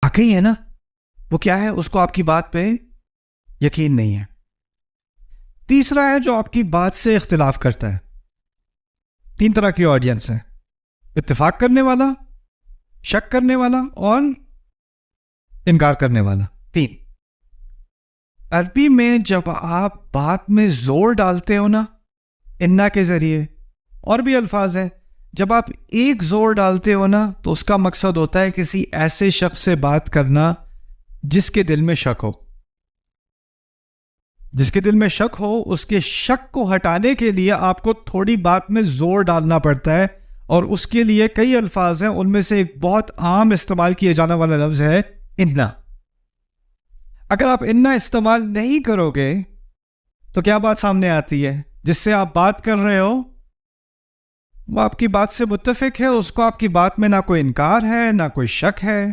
واقعی ہے نا، وہ کیا ہے؟ اس کو آپ کی بات پہ یقین نہیں ہے۔ تیسرا ہے جو آپ کی بات سے اختلاف کرتا ہے۔ تین طرح کی آڈینس ہے: اتفاق کرنے والا، شک کرنے والا، اور انکار کرنے والا۔ تین۔ عربی میں جب آپ بات میں زور ڈالتے ہو نا، انا کے ذریعے، اور بھی الفاظ ہیں، جب آپ ایک زور ڈالتے ہو نا تو اس کا مقصد ہوتا ہے کسی ایسے شخص سے بات کرنا جس کے دل میں شک ہو۔ جس کے دل میں شک ہو، اس کے شک کو ہٹانے کے لیے آپ کو تھوڑی بات میں زور ڈالنا پڑتا ہے، اور اس کے لیے کئی الفاظ ہیں۔ ان میں سے ایک بہت عام استعمال کیا جانے والا لفظ ہے انا۔ اگر آپ انا استعمال نہیں کرو گے تو کیا بات سامنے آتی ہے؟ جس سے آپ بات کر رہے ہو وہ آپ کی بات سے متفق ہے، اس کو آپ کی بات میں نہ کوئی انکار ہے نہ کوئی شک ہے،